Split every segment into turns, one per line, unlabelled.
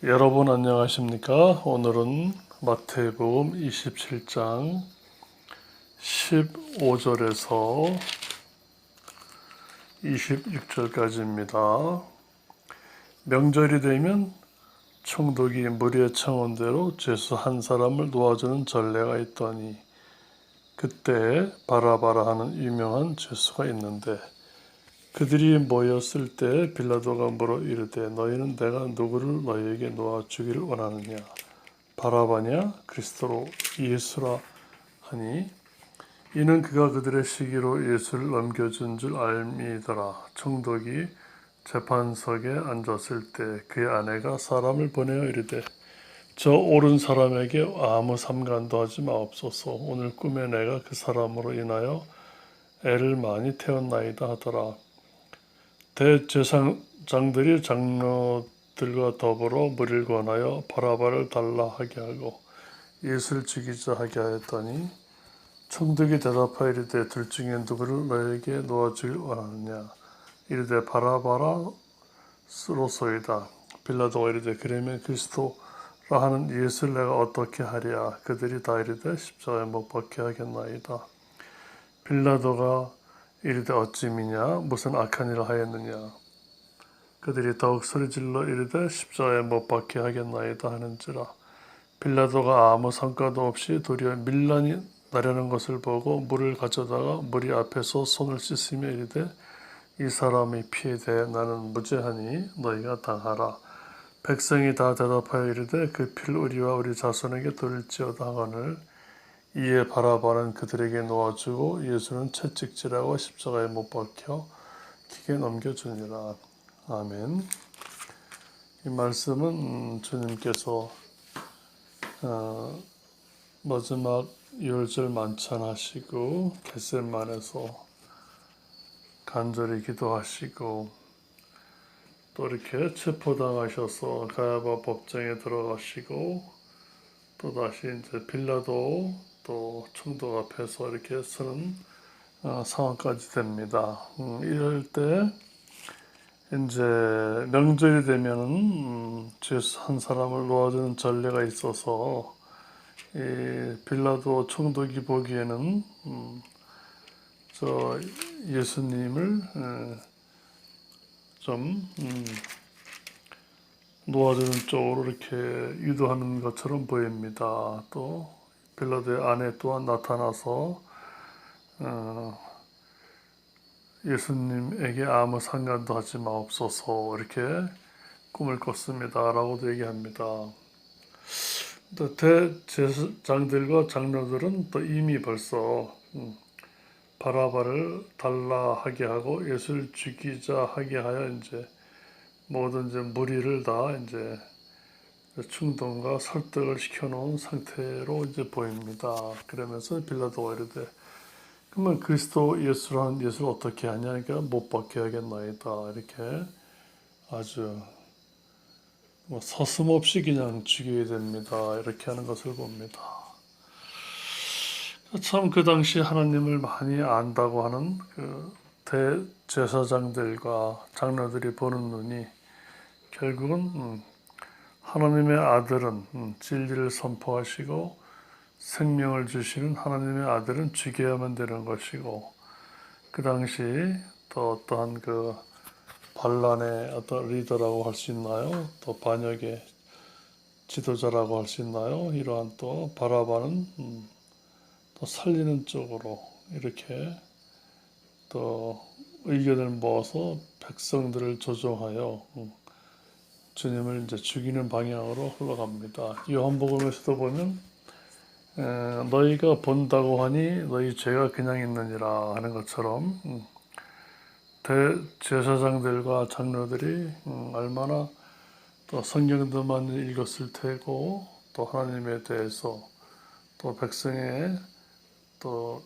여러분 안녕하십니까? 오늘은 마태복음 27장 15절에서 26절까지입니다. 명절이 되면 총독이 무리의 청원대로 죄수 한 사람을 놓아주는 전례가 있더니 그때 바라바라 하는 유명한 죄수가 있는데 그들이 모였을 때 빌라도가 물어 이르되 너희는 내가 누구를 너희에게 놓아주기를 원하느냐 바라바냐 그리스도로 예수라 하니 이는 그가 그들의 시기로 예수를 넘겨준 줄 알미더라. 총독이 재판석에 앉았을 때 그의 아내가 사람을 보내어 이르되 저 옳은 사람에게 아무 상관도 하지 마옵소서. 오늘 꿈에 내가 그 사람으로 인하여 애를 많이 태웠나이다 하더라. 대제사장들이 장로들과 더불어 무리를 권하여 바라바를 달라 하게 하고 예수를 죽이자 하게 하였더니 총독이 대답하여 이르되 둘 중에 누구를 너에게 놓아주길 원하느냐 이르되 바라바라 쓰로소이다. 빌라도가 이르되 그러면 그리스도라 하는 예수를 내가 어떻게 하랴. 그들이 다 이르되 십자가에 못 박게 하겠나이다. 빌라도가 이르되 어찌미냐 무슨 악한 일을 하였느냐. 그들이 더욱 소리질러 이르되 십자가에 못 박게 하겠나이다 하는지라. 빌라도가 아무 성과도 없이 도리어 밀란이 나려는 것을 보고 물을 가져다가 무리 앞에서 손을 씻으며 이르되 이 사람의 피에 대해 나는 무죄하니 너희가 당하라. 백성이 다 대답하여 이르되 그 피를 우리와 우리 자손에게 돌릴지어다 하거늘 이에 바라바는 그들에게 놓아주고 예수는 채찍질하고 십자가에 못 박혀 기계 넘겨주니라. 아멘. 이 말씀은 주님께서 마지막 유월절 만찬하시고 겟세마네에서 간절히 기도하시고 또 이렇게 체포당하셔서 가야바 법정에 들어가시고 또 다시 이제 빌라도 또 총독 앞에서 이렇게 서는 상황까지 됩니다. 이럴 때 이제 명절이 되면은 죄수 한 사람을 놓아주는 전례가 있어서 이 빌라도 총독이 보기에는 저 예수님을 좀 놓아주는 쪽으로 이렇게 유도하는 것처럼 보입니다. 또 빌라도의 아내 또한 나타나서 예수님에게 아무 상관도 하지 마옵소서 이렇게 꿈을 꿨습니다. 라고도 얘기합니다. 또 대제사장들과 장로들은 또 이미 벌써 바라바를 달라 하게 하고 예수를 죽이자 하게 하여 이제 모든 이제 무리를 다 이제 충동과 설득을 시켜놓은 상태로 이제 보입니다. 그러면서 빌라도가 이르되 그러면 그리스도 예수라는 예수를 어떻게 하냐? 그러니까 못 박게 하겠나이다. 이렇게 아주 서슴없이 그냥 죽여야 됩니다. 이렇게 하는 것을 봅니다. 참 그 당시 하나님을 많이 안다고 하는 그 대제사장들과 장로들이 보는 눈이 결국은 하나님의 아들은 진리를 선포하시고 생명을 주시는 하나님의 아들은 죽여야만 되는 것이고 그 당시 또 어떠한 그 반란의 어떤 리더라고 할 수 있나요? 또 반역의 지도자라고 할 수 있나요? 이러한 또 바라바는 또 살리는 쪽으로 이렇게 또 의견을 모아서 백성들을 조종하여 주님을 이제 죽이는 방향으로 흘러갑니다. 요한복음에서도 보면 너희가 본다고 하니 너희 죄가 그냥 있느니라 하는 것처럼 대제사장들과 장로들이 얼마나 또 성경도만 읽었을 테고 또 하나님에 대해서 또 백성의 또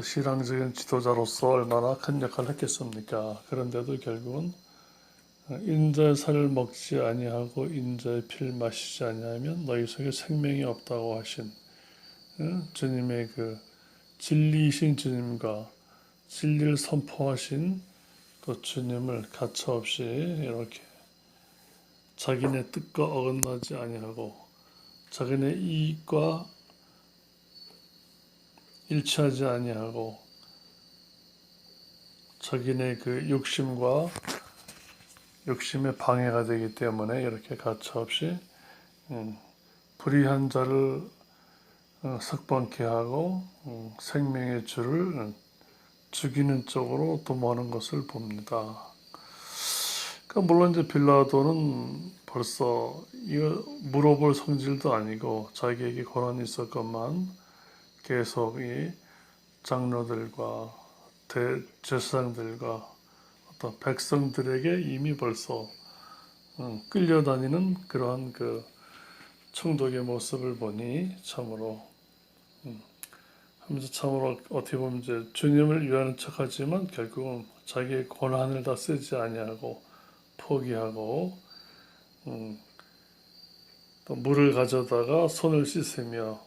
신앙적인 지도자로서 얼마나 큰 역할을 했겠습니까? 그런데도 결국은 인자의 살을 먹지 아니하고 인자의 피를 마시지 아니하면 너희 속에 생명이 없다고 하신 주님의 그 진리이신 주님과 진리를 선포하신 또 주님을 가차없이 이렇게 자기네 뜻과 어긋나지 아니하고 자기네 이익과 일치하지 아니하고 자기네 그 욕심에 방해가 되기 때문에 이렇게 가차없이 불의한 자를 석방케 하고 생명의 주를 죽이는 쪽으로 도모하는 것을 봅니다. 그러니까 물론 이제 빌라도는 벌써 이거 물어볼 성질도 아니고 자기에게 권한이 있었건만 계속 이 장로들과 대제사장들과 어떤 백성들에게 이미 벌써 끌려다니는 그러한 그 총독의 모습을 보니 참으로 하면서 참으로 어떻게 보면 이제 주님을 위하는 척하지만 결국은 자기의 권한을 다 쓰지 아니하고 포기하고 또 물을 가져다가 손을 씻으며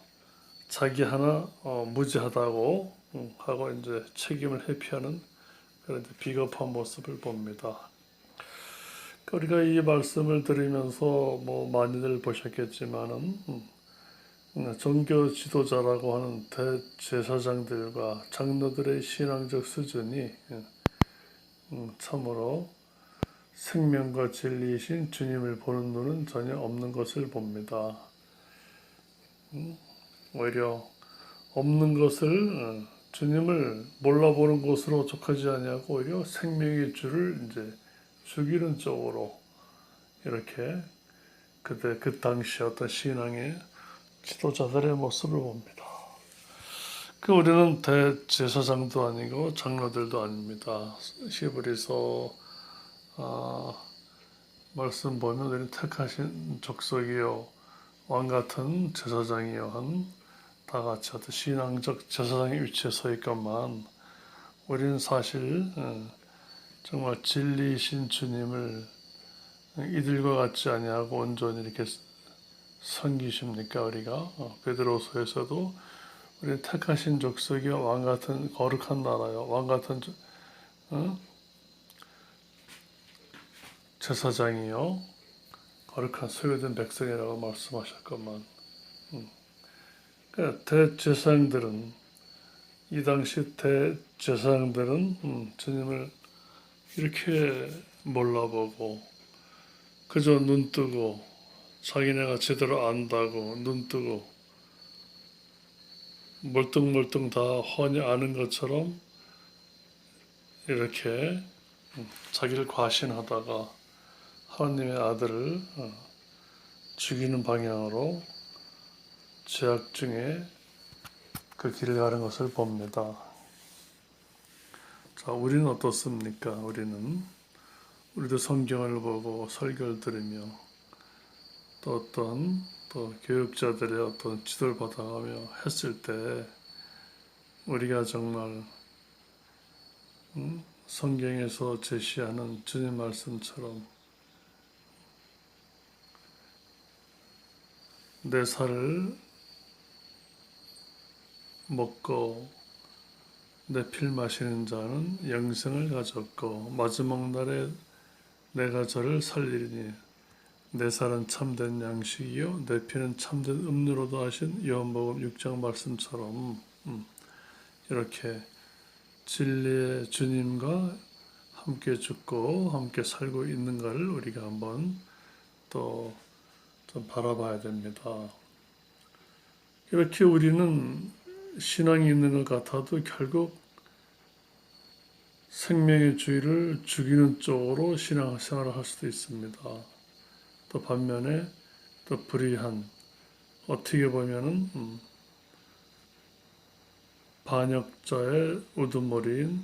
자기 하나 무지하다고 하고 이제 책임을 회피하는 그런 비겁한 모습을 봅니다. 우리가 이 말씀을 들으면서 뭐 많이들 보셨겠지만은 종교 지도자라고 하는 대제사장들과 장로들의 신앙적 수준이 참으로 생명과 진리이신 주님을 보는 눈은 전혀 없는 것을 봅니다. 오히려 없는 것을 주님을 몰라보는 것으로 족하지 아니하고 오히려 생명의 주를 이제 죽이는 쪽으로 이렇게 그 당시 어떤 신앙의 지도자들의 모습을 봅니다. 우리는 대제사장도 아니고 장로들도 아닙니다. 히브리서 말씀 보면 우리는 택하신 족속이요 왕 같은 제사장이요 한 다 같이 어떤 신앙적 제사장의 위치에 서 있건만 우리는 사실 정말 진리이신 주님을 이들과 같지 아니하고 온전히 이렇게 섬기십니까? 우리가 베드로서에서도 우리는 택하신 족속이요 왕 같은 거룩한 나라요 왕 같은 제사장이요 거룩한 소유된 백성이라고 말씀하셨건만 대제사장들은 이 당시 대제사장들은 주님을 이렇게 몰라보고 그저 눈뜨고 자기네가 제대로 안다고 눈뜨고 멀뚱멀뚱 다 훤히 아는 것처럼 이렇게 자기를 과신하다가 하나님의 아들을 죽이는 방향으로 죄악 중에 그 길을 가는 것을 봅니다. 자, 우리는 어떻습니까? 우리도 성경을 보고 설교를 들으며 또 어떤 교육자들의 어떤 지도를 받아가며 했을 때 우리가 정말 성경에서 제시하는 주님 말씀처럼 내 살을 먹고 내 피를 마시는 자는 영생을 가졌고 마지막 날에 내가 저를 살리리니 내 살은 참된 양식이요 내 피는 참된 음료로도 하신 요한복음 6장 말씀처럼 이렇게 진리의 주님과 함께 죽고 함께 살고 있는가를 우리가 한번 또 좀 바라봐야 됩니다. 이렇게 우리는 신앙이 있는 것 같아도 결국 생명의 주의를 죽이는 쪽으로 신앙생활을 할 수도 있습니다. 또 반면에 또 불의한 어떻게 보면은 반역자의 우두머리인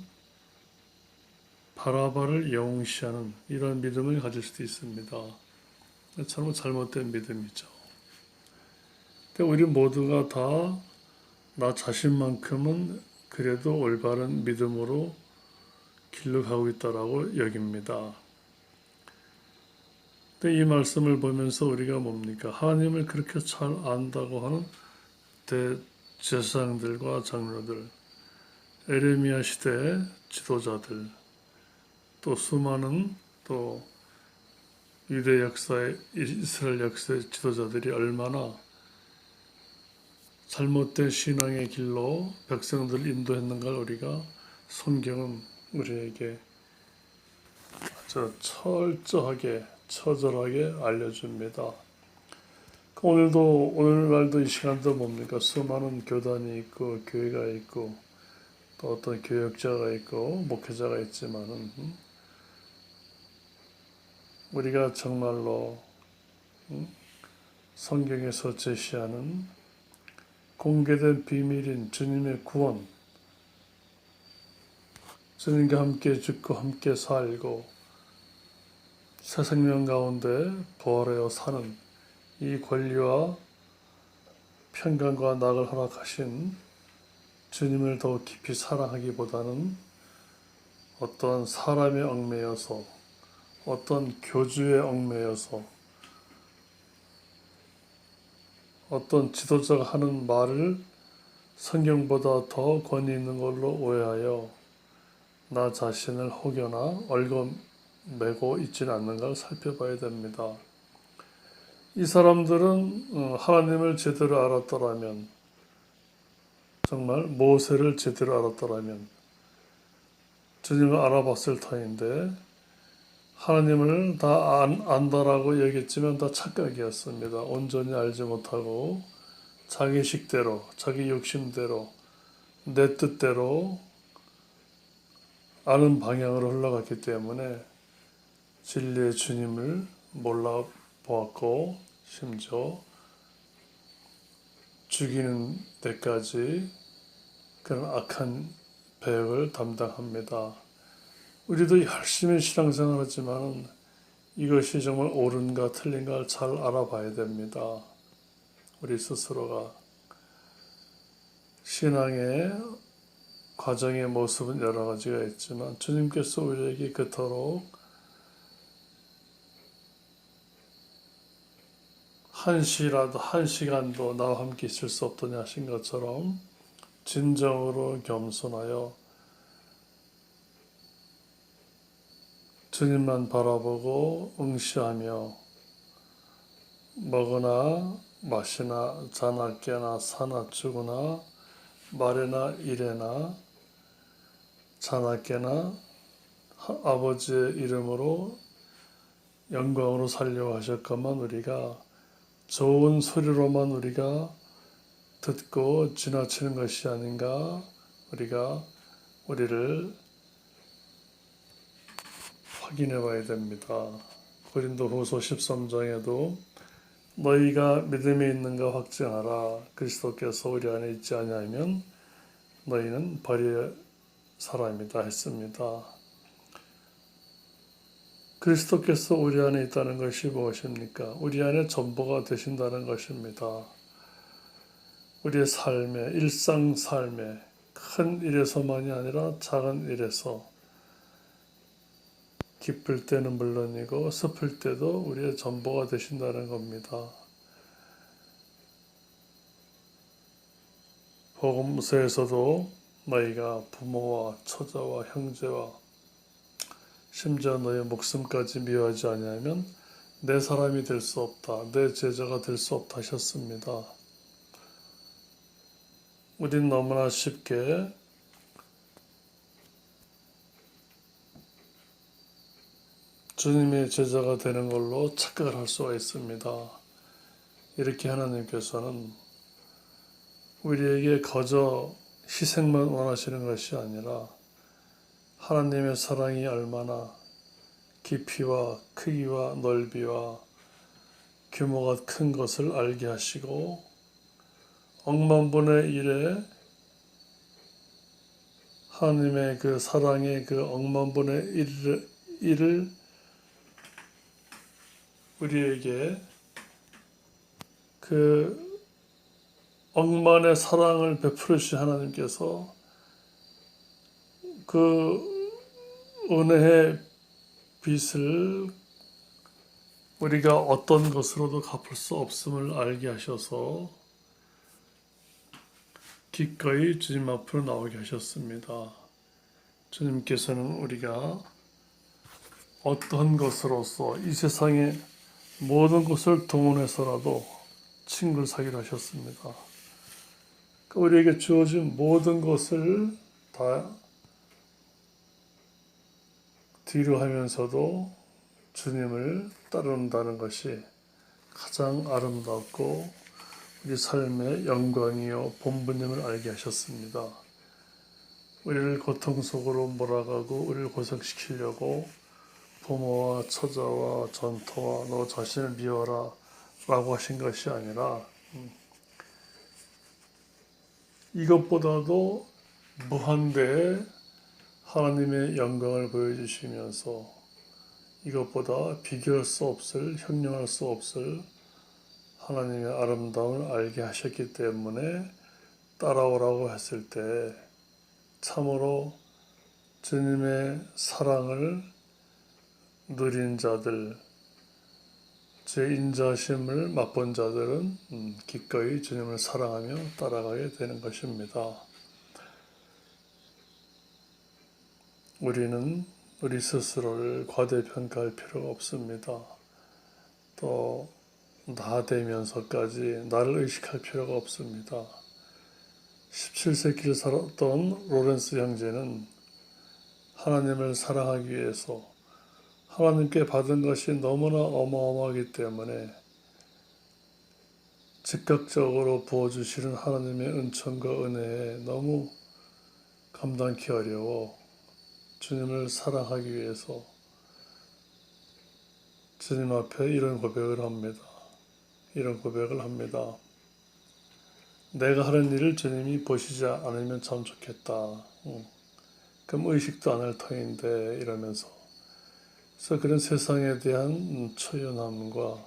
바라바를 영시하는 이런 믿음을 가질 수도 있습니다. 잘못된 믿음이죠. 근데 우리 모두가 다 나 자신만큼은 그래도 올바른 믿음으로 길로 가고 있다라고 여깁니다. 근데 이 말씀을 보면서 우리가 뭡니까? 하나님을 그렇게 잘 안다고 하는 대제사장들과 장로들, 에레미야 시대의 지도자들, 또 수많은 또 유대 역사의 이스라엘 역사의 지도자들이 얼마나 잘못된 신앙의 길로 백성들을 인도했는가를 우리가 성경은 우리에게 아주 철저하게 처절하게 알려줍니다. 오늘날도 이 시간도 뭡니까? 수많은 교단이 있고 교회가 있고 또 어떤 교역자가 있고 목회자가 있지만은 우리가 정말로 성경에서 제시하는 공개된 비밀인 주님의 구원, 주님과 함께 죽고 함께 살고 새 생명 가운데 부활하여 사는 이 권리와 평강과 낙을 허락하신 주님을 더욱 깊이 사랑하기보다는 어떤 사람에 얽매여서 어떤 교주에 얽매여서 어떤 지도자가 하는 말을 성경보다 더 권위 있는 걸로 오해하여 나 자신을 혹여나 얽어매고 있지는 않는가를 살펴봐야 됩니다. 이 사람들은 하나님을 제대로 알았더라면, 정말 모세를 제대로 알았더라면 주님을 알아봤을 터인데 하나님을 다 안다라고 얘기했지만 다 착각이었습니다. 온전히 알지 못하고 자기 식대로, 자기 욕심대로, 내 뜻대로 아는 방향으로 흘러갔기 때문에 진리의 주님을 몰라보았고 심지어 죽이는 데까지 그런 악한 배역을 담당합니다. 우리도 열심히 신앙생활 하지만 이것이 정말 옳은가 틀린가를 잘 알아봐야 됩니다. 우리 스스로가 신앙의 과정의 모습은 여러 가지가 있지만 주님께서 우리에게 그토록 한 시간도 나와 함께 있을 수 없더냐 하신 것처럼 진정으로 겸손하여 주님만 바라보고 응시하며 먹으나 마시나 자나 깨나 사나 죽으나 말에나 일에나 자나 깨나 아버지의 이름으로 영광으로 살려고 하셨건만 우리가 좋은 소리로만 우리가 듣고 지나치는 것이 아닌가 우리가 우리를 확인해 봐야 됩니다. 고린도후서 13장에도 너희가 믿음에 있는가 확증하라. 그리스도께서 우리 안에 있지 아니하면 너희는 벌의 사람이다 했습니다. 그리스도께서 우리 안에 있다는 것이 무엇입니까? 우리 안에 전부가 되신다는 것입니다. 우리의 삶에, 일상 삶에 큰 일에서만이 아니라 작은 일에서 기쁠 때는 물론이고 슬플 때도 우리의 전부가 되신다는 겁니다. 복음서에서도 너희가 부모와 처자와 형제와 심지어 너의 목숨까지 미워하지 아니하면 내 사람이 될 수 없다. 내 제자가 될 수 없다 하셨습니다. 우린 너무나 쉽게 주님의 제자가 되는 걸로 착각을 할 수가 있습니다. 이렇게 하나님께서는 우리에게 거저 희생만 원하시는 것이 아니라 하나님의 사랑이 얼마나 깊이와 크기와 넓이와 규모가 큰 것을 알게 하시고 억만분의 1에 하나님의 그 사랑의 그 억만분의 1을 우리에게 그 억만의 사랑을 베풀으신 하나님께서 그 은혜의 빚을 우리가 어떤 것으로도 갚을 수 없음을 알게 하셔서 기꺼이 주님 앞으로 나오게 하셨습니다. 주님께서는 우리가 어떤 것으로서 이 세상의 모든 것을 동원해서라도 친구를 사귀려 하셨습니다. 우리에게 주어진 모든 것을 다 뒤로 하면서도 주님을 따른다는 것이 가장 아름답고 우리 삶의 영광이요 본분임을 알게 하셨습니다. 우리를 고통 속으로 몰아가고 우리를 고생시키려고 부모와 처자와 전토와 너 자신을 미워라 라고 하신 것이 아니라 이것보다도 무한대의 하나님의 영광을 보여주시면서 이것보다 비교할 수 없을, 형용할 수 없을 하나님의 아름다움을 알게 하셨기 때문에 따라오라고 했을 때 참으로 주님의 사랑을 누린 자들, 제 인자심을 맛본 자들은 기꺼이 주님을 사랑하며 따라가게 되는 것입니다. 우리는 우리 스스로를 과대평가할 필요가 없습니다. 또 나되면서까지 나를 의식할 필요가 없습니다. 17세기를 살았던 로렌스 형제는 하나님을 사랑하기 위해서 하나님께 받은 것이 너무나 어마어마하기 때문에 즉각적으로 부어주시는 하나님의 은총과 은혜에 너무 감당하기 어려워 주님을 사랑하기 위해서 주님 앞에 이런 고백을 합니다. 내가 하는 일을 주님이 보시지 않으면 참 좋겠다. 그럼 의식도 안 할 터인데 이러면서 그래서 그런 세상에 대한 초연함과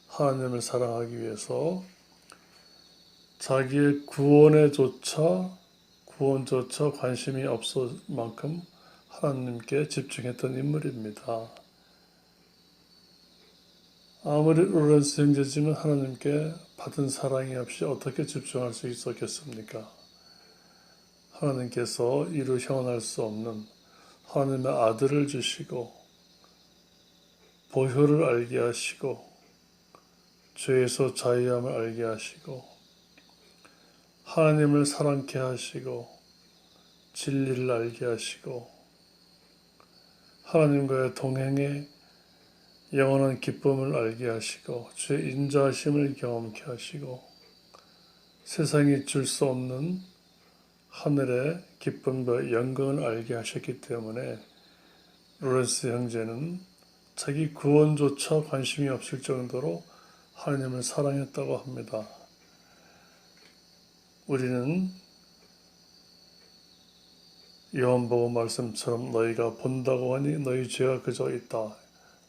하나님을 사랑하기 위해서 자기의 구원조차 관심이 없을 만큼 하나님께 집중했던 인물입니다. 아무리 로렌스 형제지만 하나님께 받은 사랑이 없이 어떻게 집중할 수 있었겠습니까? 하나님께서 이루 형언할 수 없는 하나님의 아들을 주시고 보혈을 알게 하시고 죄에서 자유함을 알게 하시고 하나님을 사랑케 하시고 진리를 알게 하시고 하나님과의 동행에 영원한 기쁨을 알게 하시고 주의 인자하심을 경험케 하시고 세상이 줄 수 없는 하늘의 기쁨과 영광을 알게 하셨기 때문에 로렌스 형제는 자기 구원조차 관심이 없을 정도로 하나님을 사랑했다고 합니다. 우리는 요한복음 말씀처럼 너희가 본다고 하니 너희 죄가 그저 있다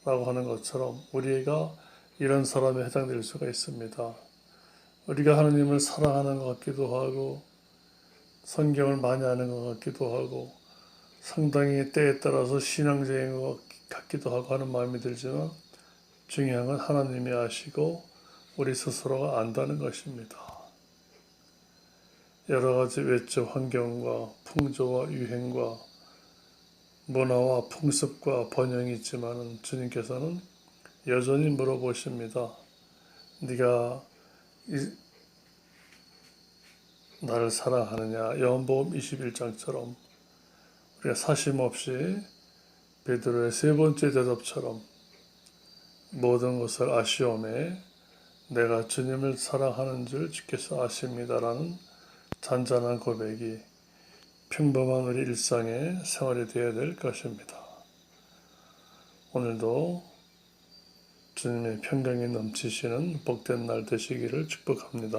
라고 하는 것처럼 우리가 이런 사람에 해당될 수가 있습니다. 우리가 하나님을 사랑하는 것 같기도 하고 성경을 많이 아는 것 같기도 하고 상당히 때에 따라서 신앙적인 것 같기도 하고 하는 마음이 들지만 중요한 건 하나님이 아시고 우리 스스로가 안다는 것입니다. 여러 가지 외적 환경과 풍조와 유행과 문화와 풍습과 번영이 있지만 주님께서는 여전히 물어보십니다. 네가 나를 사랑하느냐? 요한복음 21장처럼 우리가 사심 없이 베드로의 세 번째 대답처럼 모든 것을 아시오매 내가 주님을 사랑하는 줄 주께서 아십니다라는 잔잔한 고백이 평범한 우리 일상의 생활이 되어야 될 것입니다. 오늘도 주님의 평강이 넘치시는 복된 날 되시기를 축복합니다.